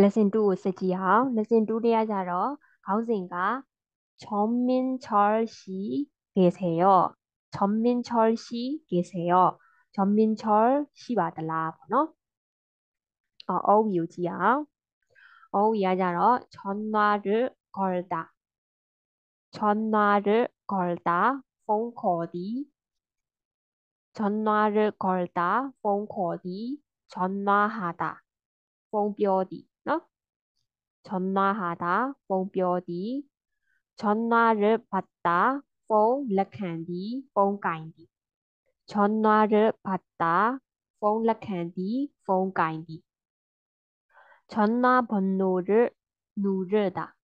lesson 2ကိုဆက်ကြည့်အောင် lesson 2တရားကြတော့ခေါင်းစဉ်က전민철 씨 계세요. 전민철 씨 계세요. 전민철 씨 맞을라 보노. 어휘 유지야. 어휘야 자러 전화를 걸다. 전화를 걸다. 폰코디. 전화를 걸다. 폰코디. 전화하다. 폰뼈디. 너? 전화하다. 폰뼈디. 전화를 받다. 폰 락한디. 폰 까인디. 전화를 받다. 폰 락한디. 폰 까인디. 전화번호를 누르다.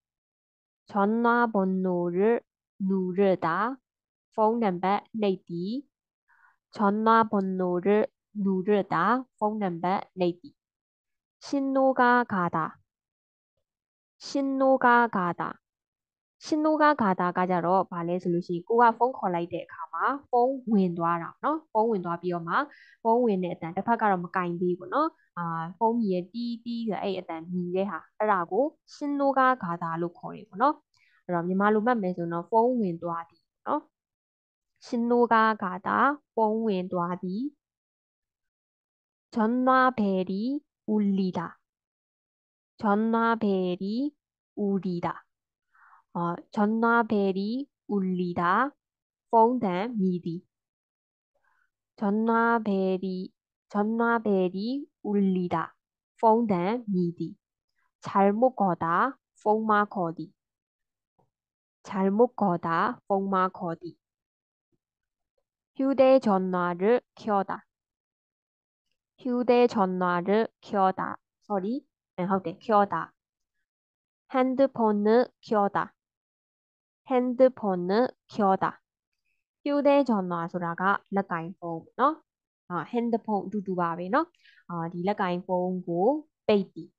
전화번호를 누르다. 폰 넘버 내디. 전화번호를 누르다. 폰 넘버 내디. 신호가 가다. 신호가 가다. 신호가 가다가ကြတော့ဗာလဲဆိုလို့ရှိရင်ကိုကဖုန်းခေါ်လိုက်တဲ့အခါမှာဖုန်းဝင်သွားတာเนาะဖုန်းဝင်သွားပြီးတော့မှဖုန်းဝင်တဲ့အတန်တစ်ဖက်ကတော့မကင်သေးဘူးเนาะဖုန်းမြည်တီးတီးဆိုအဲ့အတန်မြည်တဲ့ဟာအဲ့ဒါကို신호가 가다လို့ခေါ်တယ်ပေါ့เนาะအဲ့တော့မြန်မာလိုမှတ်မယ်ဆိုတော့ဖုန်းဝင်သွားသည်เนาะ신호가 가다ဖုန်းဝင်သွားသည် 전화벨이 울리다. 전화벨이 울리다. 전화벨이 울리다. 폰단 미디. 전화벨이 울리다. 폰단 미디. 잘못 거다. 폰마 거디. 잘못 거다. 폰마 거디. 휴대전화를 켜다. 휴대전화를 켜다. sorry.ဟုတ်တယ် 켜다. 핸드폰을 켜다. 핸드폰을 켜다. 휴대전화ဆိုတာကလက်ကင်ဖုန်းเนาะ핸드폰အတူတူပါပဲเนาะဒီလက်ကင်ဖုန်းကိုပိတ်သည်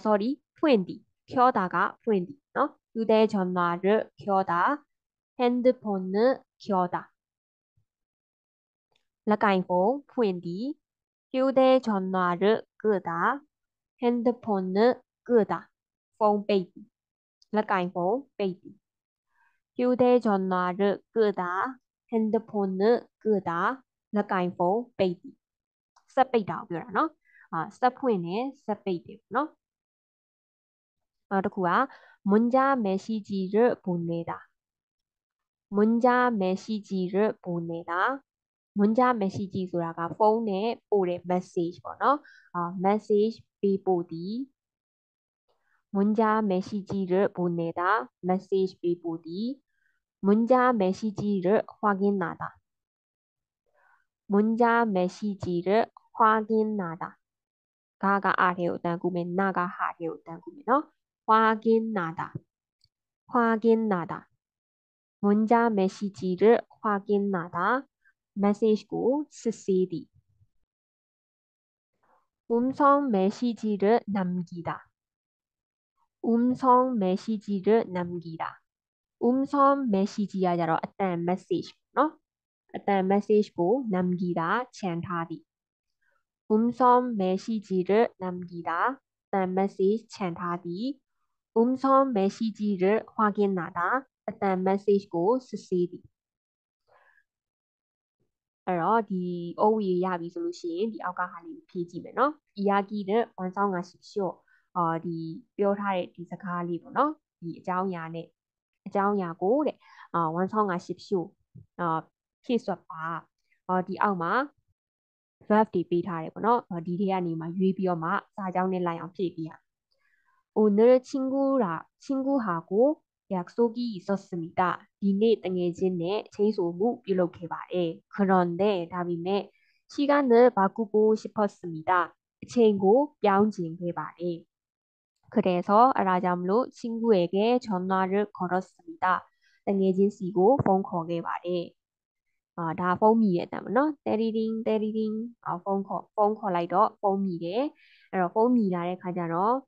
sorry ဖွင့်သည် 켜다가 ဖွင့်သည်เนาะ휴대전화를 켜다. 핸드폰을 켜다. လက်ကင်ဖုန်းဖွင့်သည် 휴대전화를 끄다. 핸드폰을 끄다. ဖုန်းပိတ်သည်လက်ကင်ဖုန်းပိတ်သည် 휴대전화를 끄다. 핸드폰을 끄다. လက်ကင်ဖုန်းပိတ်သည်ဆက်ပိတ်တာကိုပြောတာเนาะဆက်ဖွင့်တယ်ဆက်ပိတ်တယ်เนาะနောက်တစ်ခုက문자 메시지를 보내다. 문자 메시지를 보내다. 문자 메시지ဆိုတာကဖုန်းနဲ့ပို့တဲ့ message ပေါ့เนาะmessage ပေးပို့သည် 문자 메시지를 보내다. message ပေးပို့သည် 문자 메시지를 확인하다. 문자 메시지를 확인하다. 가가 아래로 단구면 나가 하래로 단구면 확인하다. 확인하다. 문자 메시지를 확인하다. 메시지고 쓰시디. 음성 메시지를 남기다. 음성 메시지를 남기다. 음성 메시지야 자로 어떤 메시지 너 어떤 메시지고 남기다 찬타디. 음성 메시지를 남기다. 어떤 메시지 찬타디. 음성 메시지를 확인하다. 어떤 메시지고 쓰시디. အဲ့တော့ဒီ OE ရပြီဆိုလို့ရှိရင်ဒီအောက်ကဟာလေးဖြည့်ကြည့်မယ်နော်။ 이야기를 완성하십시오. ဒီပြောထားတဲ့ဒီစကားလေးပေါ့နော်။ဒီအကြောင်းအရာနဲ့အကြောင်းအရာကိုတဲ့완성하십시오. ဖြည့်စွက်ပါ။ဒီအောက်မှာ verb တွေပေးထားတယ်ပေါ့နော်။ဒီထဲကနေမှရွေးပြီးတော့မှစာကြောင်းနဲ့လိုက်အောင်ဖြည့်ပေးရမယ်။ 오늘 친구하고 약속이 있었습니다. 니네 땡해진네 제소무 빌로케바에 그런데 다음에 시간을 바꾸고 싶었습니다. 친구 뿅진게바에 그래서 라잠로 친구에게 전화를 걸었습니다. 땡해진 씨고 폰코게바에 다 폰미에다면 때리링 때리링 폰코လိုက်တော့ 폰미래 အဲ့တော့ 폰미라를 가자로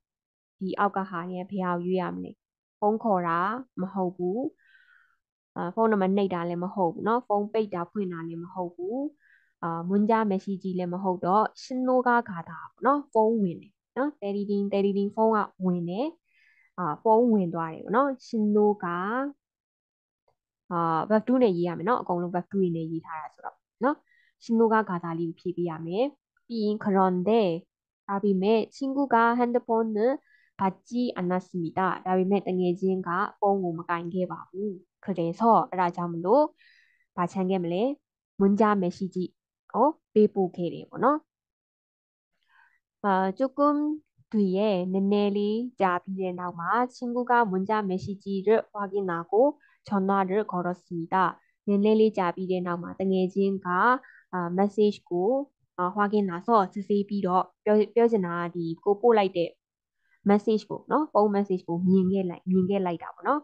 ဒီအောက်ကဟာနဲ့ဘယ်အောင်ရွေးရမလဲဖုန်းခေါ်တာမဟုတ်ဘူးဖုန်းနံပါတ်နှိပ်တာလည်းမဟုတ်ဘူးเนาะဖုန်းပိတ်တာဖွင့်တာလည်းမဟုတ်ဘူး문자 메시지လည်းမဟုတ်တော့신호가 가다ပေါ့เนาะဖုန်းဝင်တယ် နော်တယ်လီတင်ဖုန်းကဝင်တယ်ဖုန်းဝင်သွားတယ်ပေါ့နော်ရှင်တို့ကဘတ်တူးနဲ့ရေးရမယ်နော်အကုန်လုံးဘတ်တူးတွေနဲ့ရေးထားတာဆိုတော့နော်ရှင်တို့ကဂါထာလေးကိုဖြည့်ပေးရမယ်ပြီးရင်그런데ဒါပေမဲ့친구가 핸드폰을 받지 않았습니다.ဒါပေမဲ့တငယ်ချင်းကဖုန်းကိုမကင်ခဲ့ပါဘူး그래서အဲ့ဒါကြောင့်မလို့ဘာချမ်းခဲ့မလဲ문자 메시지ပေးပို့ခဲ့တယ်ပေါ့နော်조금 뒤에 네네리 자비의 나마 친구가 문자 메시지를 확인하고 전화를 걸었습니다. 네네리 자비의 나마 등해진가 메시지고 확인해서 스세비로 뼈지나 고 뽀라이데 메시지고 너 뽕 메시지고 미행게 라이다 너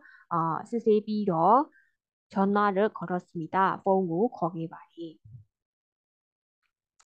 스세비로 전화를 걸었습니다. 뽕고 거기 말이